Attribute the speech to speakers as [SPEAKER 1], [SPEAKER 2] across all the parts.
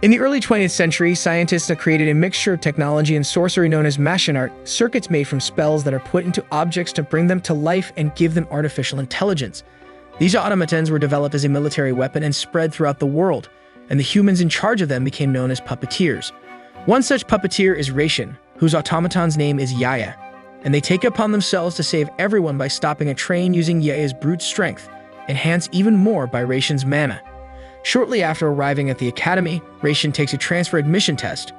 [SPEAKER 1] In the early 20th century, scientists have created a mixture of technology and sorcery known as Machinart, circuits made from spells that are put into objects to bring them to life and give them artificial intelligence. These automatons were developed as a military weapon and spread throughout the world, and the humans in charge of them became known as puppeteers. One such puppeteer is Ration, whose automaton's name is Yaya, and they take it upon themselves to save everyone by stopping a train using Yaya's brute strength, enhanced even more by Ration's mana. Shortly after arriving at the academy, Ration takes a transfer admission test,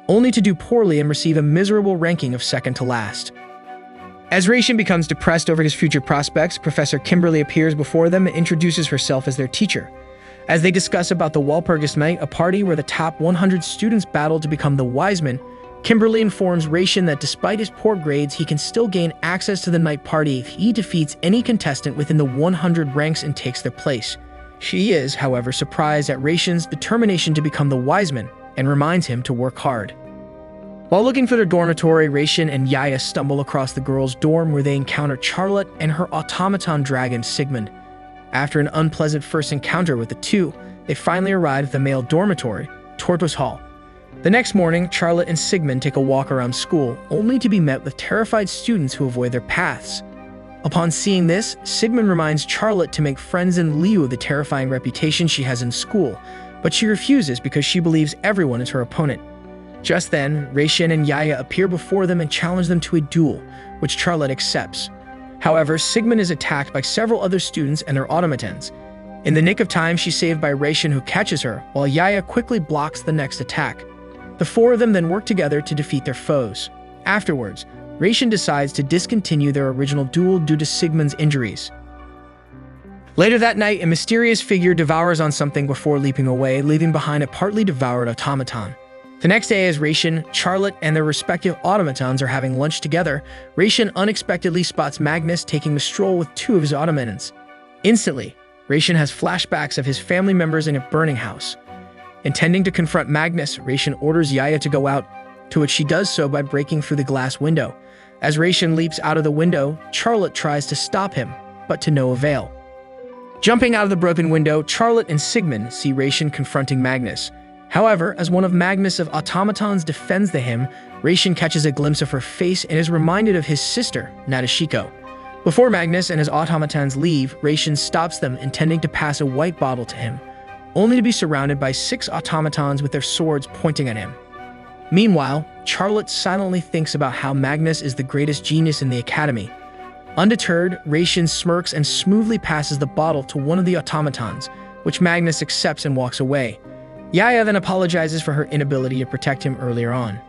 [SPEAKER 1] only to do poorly and receive a miserable ranking of second to last. As Ration becomes depressed over his future prospects, Professor Kimberly appears before them and introduces herself as their teacher. As they discuss about the Walpurgis night, a party where the top 100 students battle to become the wise men, Kimberly informs Ration that despite his poor grades, he can still gain access to the night party if he defeats any contestant within the 100 ranks and takes their place. She is, however, surprised at Ration's determination to become the wise man and reminds him to work hard. While looking for their dormitory, Ration and Yaya stumble across the girls' dorm where they encounter Charlotte and her automaton dragon, Sigmund. After an unpleasant first encounter with the two, they finally arrive at the male dormitory, Tortoise Hall. The next morning, Charlotte and Sigmund take a walk around school, only to be met with terrified students who avoid their paths. Upon seeing this, Sigmund reminds Charlotte to make friends in lieu of the terrifying reputation she has in school, but she refuses because she believes everyone is her opponent. Just then, Ration and Yaya appear before them and challenge them to a duel, which Charlotte accepts. However, Sigmund is attacked by several other students and their automatons. In the nick of time, she's saved by Ration, who catches her, while Yaya quickly blocks the next attack. The four of them then work together to defeat their foes. Afterwards, Ration decides to discontinue their original duel due to Sigmund's injuries. Later that night, a mysterious figure devours on something before leaping away, leaving behind a partly devoured automaton. The next day, as Ration, Charlotte, and their respective automatons are having lunch together, Ration unexpectedly spots Magnus taking a stroll with two of his automatons. Instantly, Ration has flashbacks of his family members in a burning house. Intending to confront Magnus, Ration orders Yaya to go out, to which she does so by breaking through the glass window. As Ration leaps out of the window, Charlotte tries to stop him, but to no avail. Jumping out of the broken window, Charlotte and Sigmund see Ration confronting Magnus. However, as one of Magnus' automatons defends him, Ration catches a glimpse of her face and is reminded of his sister, Nadeshiko. Before Magnus and his automatons leave, Ration stops them, intending to pass a white bottle to him, only to be surrounded by 6 automatons with their swords pointing at him. Meanwhile, Charlotte silently thinks about how Magnus is the greatest genius in the academy. Undeterred, Ration smirks and smoothly passes the bottle to one of the automatons, which Magnus accepts and walks away. Yaya then apologizes for her inability to protect him earlier on.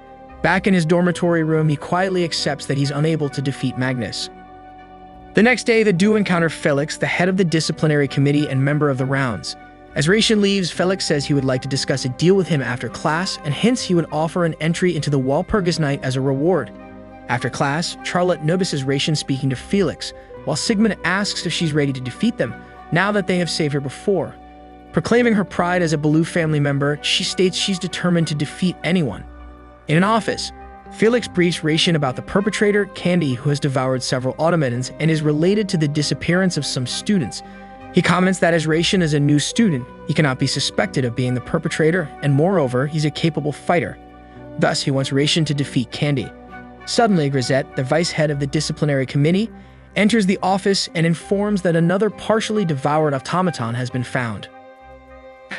[SPEAKER 1] Back in his dormitory room, he quietly accepts that he's unable to defeat Magnus. The next day, the duo encounter Felix, the head of the disciplinary committee and member of the rounds. As Ration leaves, Felix says he would like to discuss a deal with him after class and hints he would offer an entry into the Walpurgis night as a reward. After class, Charlotte notices Ration speaking to Felix, while Sigmund asks if she's ready to defeat them, now that they have saved her before. Proclaiming her pride as a Baloo family member, she states she's determined to defeat anyone. In an office, Felix briefs Ration about the perpetrator, Candy, who has devoured several automatons and is related to the disappearance of some students. He comments that as Ration is a new student, he cannot be suspected of being the perpetrator, and moreover, he's a capable fighter. Thus, he wants Ration to defeat Candy. Suddenly, Grisette, the vice head of the disciplinary committee, enters the office and informs that another partially devoured automaton has been found.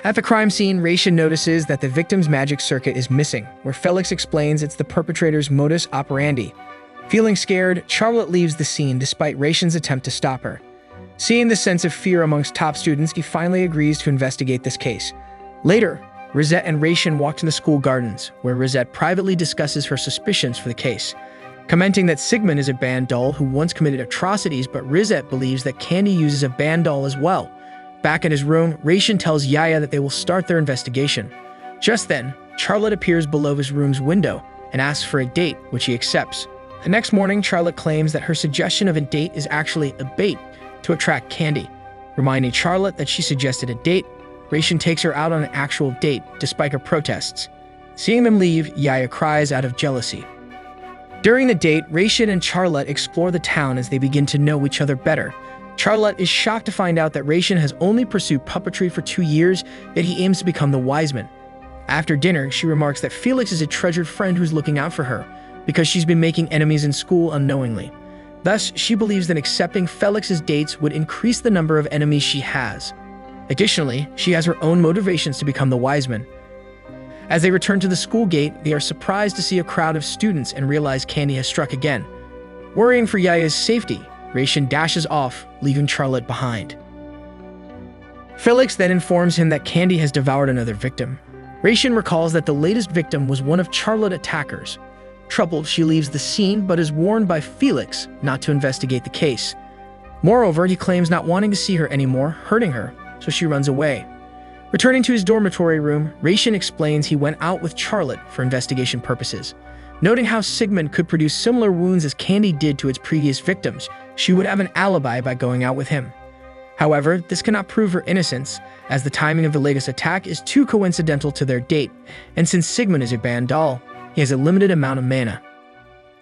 [SPEAKER 1] At the crime scene, Ration notices that the victim's magic circuit is missing, where Felix explains it's the perpetrator's modus operandi. Feeling scared, Charlotte leaves the scene despite Ration's attempt to stop her. Seeing the sense of fear amongst top students, he finally agrees to investigate this case. Later, Rosette and Ration walk to the school gardens, where Rosette privately discusses her suspicions for the case, commenting that Sigmund is a band doll who once committed atrocities, but Rosette believes that Candy uses a band doll as well. Back in his room, Ration tells Yaya that they will start their investigation. Just then, Charlotte appears below his room's window and asks for a date, which he accepts. The next morning, Charlotte claims that her suggestion of a date is actually a bait to attract Candy. Reminding Charlotte that she suggested a date, Ration takes her out on an actual date, despite her protests. Seeing them leave, Yaya cries out of jealousy. During the date, Ration and Charlotte explore the town as they begin to know each other better. Charlotte is shocked to find out that Ration has only pursued puppetry for 2 years, yet he aims to become the wise man. After dinner, she remarks that Felix is a treasured friend who's looking out for her, because she's been making enemies in school unknowingly. Thus, she believes that accepting Felix's dates would increase the number of enemies she has. Additionally, she has her own motivations to become the wise man. As they return to the school gate, they are surprised to see a crowd of students and realize Candy has struck again. Worrying for Yaya's safety, Raishin dashes off, leaving Charlotte behind. Felix then informs him that Candy has devoured another victim. Raishin recalls that the latest victim was one of Charlotte's attackers. Troubled, she leaves the scene but is warned by Felix not to investigate the case. Moreover, he claims not wanting to see her anymore, hurting her, so she runs away. Returning to his dormitory room, Raishin explains he went out with Charlotte for investigation purposes. Noting how Sigmund could produce similar wounds as Candy did to its previous victims, she would have an alibi by going out with him. However, this cannot prove her innocence, as the timing of the latest attack is too coincidental to their date, and since Sigmund is a banned doll, he has a limited amount of mana.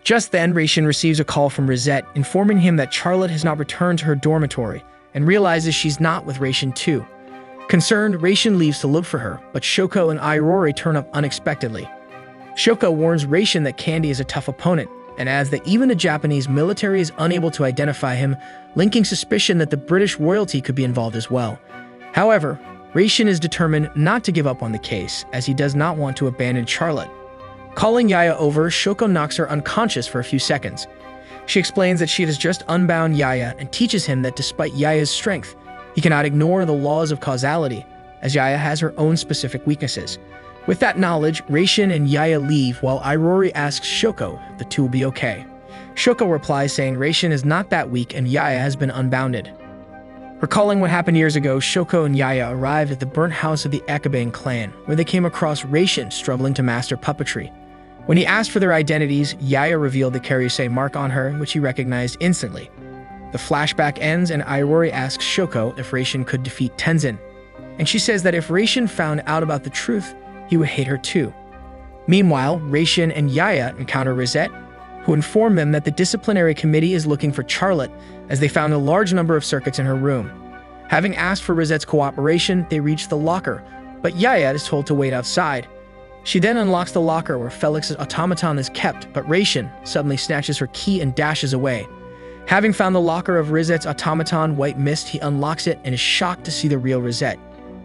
[SPEAKER 1] Just then, Raishin receives a call from Rosette, informing him that Charlotte has not returned to her dormitory, and realizes she's not with Raishin too. Concerned, Raishin leaves to look for her, but Shoko and Airori turn up unexpectedly. Shoko warns Raishin that Candy is a tough opponent, and adds that even the Japanese military is unable to identify him, linking suspicion that the British royalty could be involved as well. However, Raishin is determined not to give up on the case, as he does not want to abandon Charlotte. Calling Yaya over, Shoko knocks her unconscious for a few seconds. She explains that she has just unbound Yaya and teaches him that despite Yaya's strength, he cannot ignore the laws of causality, as Yaya has her own specific weaknesses. With that knowledge, Raishin and Yaya leave while Airori asks Shoko if the two will be okay. Shoko replies saying Raishin is not that weak and Yaya has been unbounded. Recalling what happened years ago, Shoko and Yaya arrived at the burnt house of the Akabane clan, where they came across Raishin struggling to master puppetry. When he asked for their identities, Yaya revealed the Karyusei mark on her, which he recognized instantly. The flashback ends and Airori asks Shoko if Raishin could defeat Tenzin, and she says that if Raishin found out about the truth, he would hate her too. Meanwhile, Raishin and Yaya encounter Rosette, who inform them that the disciplinary committee is looking for Charlotte, as they found a large number of circuits in her room. Having asked for Rosette's cooperation, they reach the locker, but Yaya is told to wait outside. She then unlocks the locker where Felix's automaton is kept, but Raishin suddenly snatches her key and dashes away. Having found the locker of Rosette's automaton, White Mist, he unlocks it and is shocked to see the real Rosette.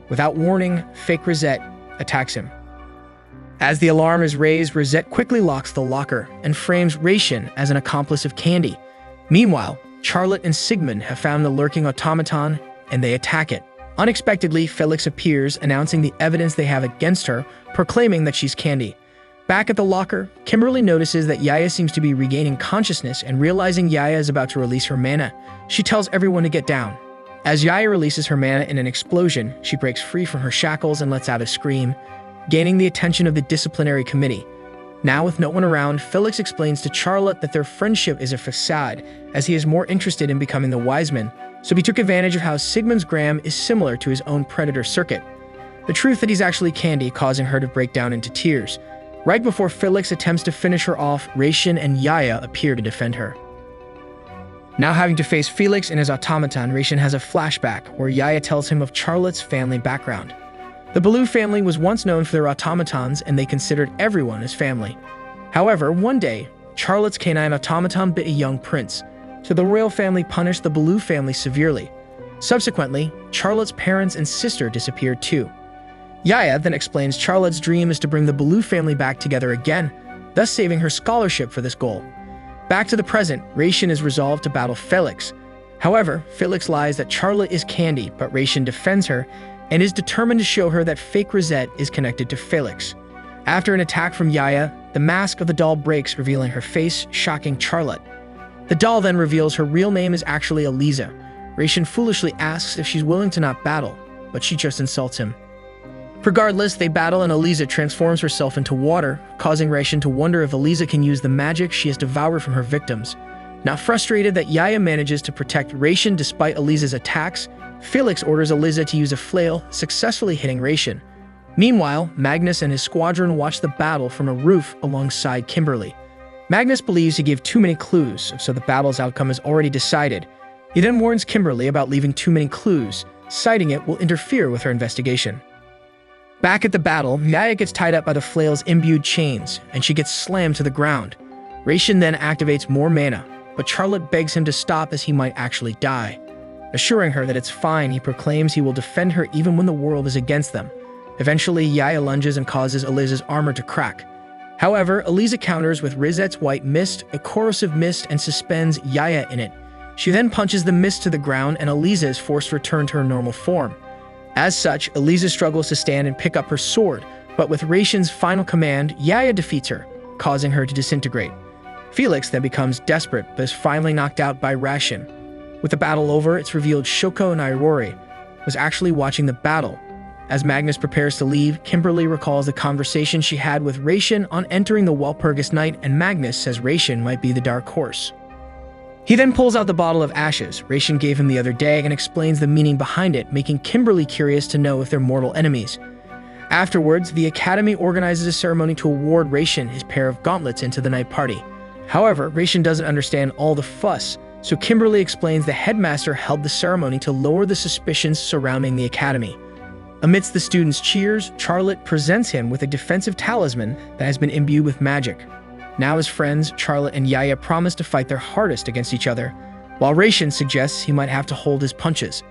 [SPEAKER 1] Without warning, fake Rosette attacks him. As the alarm is raised, Rosette quickly locks the locker and frames Raishin as an accomplice of Candy. Meanwhile, Charlotte and Sigmund have found the lurking automaton and they attack it. Unexpectedly, Felix appears, announcing the evidence they have against her, proclaiming that she's Candy. Back at the locker, Kimberly notices that Yaya seems to be regaining consciousness, and realizing Yaya is about to release her mana, she tells everyone to get down. As Yaya releases her mana in an explosion, she breaks free from her shackles and lets out a scream, gaining the attention of the disciplinary committee. Now, with no one around, Felix explains to Charlotte that their friendship is a facade, as he is more interested in becoming the wise man, so he took advantage of how Sigmund's gram is similar to his own predator circuit. The truth that he's actually Candy, causing her to break down into tears. Right before Felix attempts to finish her off, Raishin and Yaya appear to defend her. Now having to face Felix and his automaton, Raishin has a flashback where Yaya tells him of Charlotte's family background. The Baloo family was once known for their automatons, and they considered everyone as family. However, one day, Charlotte's canine automaton bit a young prince, so the royal family punished the Baloo family severely. Subsequently, Charlotte's parents and sister disappeared too. Yaya then explains Charlotte's dream is to bring the Baloo family back together again, thus saving her scholarship for this goal. Back to the present, Raishin is resolved to battle Felix. However, Felix lies that Charlotte is Candy, but Raishin defends her and is determined to show her that fake Rosette is connected to Felix. After an attack from Yaya, the mask of the doll breaks, revealing her face, shocking Charlotte. The doll then reveals her real name is actually Eliza. Raishin foolishly asks if she's willing to not battle, but she just insults him. Regardless, they battle and Eliza transforms herself into water, causing Raishin to wonder if Eliza can use the magic she has devoured from her victims. Not frustrated that Yaya manages to protect Raishin despite Eliza's attacks, Felix orders Eliza to use a flail, successfully hitting Raishin. Meanwhile, Magnus and his squadron watch the battle from a roof alongside Kimberly. Magnus believes he gave too many clues, so the battle's outcome is already decided. He then warns Kimberly about leaving too many clues, citing it will interfere with her investigation. Back at the battle, Yaya gets tied up by the flail's imbued chains, and she gets slammed to the ground. Raishin then activates more mana, but Charlotte begs him to stop as he might actually die. Assuring her that it's fine, he proclaims he will defend her even when the world is against them. Eventually, Yaya lunges and causes Eliza's armor to crack. However, Eliza counters with Rizette's white mist, a corrosive mist, and suspends Yaya in it. She then punches the mist to the ground, and Eliza is forced to return to her normal form. As such, Eliza struggles to stand and pick up her sword, but with Raishin's final command, Yaya defeats her, causing her to disintegrate. Felix then becomes desperate, but is finally knocked out by Raishin. With the battle over, it's revealed Shoko and Iroari was actually watching the battle. As Magnus prepares to leave, Kimberly recalls the conversation she had with Raishin on entering the Walpurgis night, and Magnus says Raishin might be the dark horse. He then pulls out the bottle of ashes Raishin gave him the other day and explains the meaning behind it, making Kimberly curious to know if they're mortal enemies. Afterwards, the Academy organizes a ceremony to award Raishin his pair of gauntlets into the night party. However, Raishin doesn't understand all the fuss, so Kimberly explains the headmaster held the ceremony to lower the suspicions surrounding the Academy. Amidst the students' cheers, Charlotte presents him with a defensive talisman that has been imbued with magic. Now as friends, Charlotte and Yaya promise to fight their hardest against each other, while Raishin suggests he might have to hold his punches.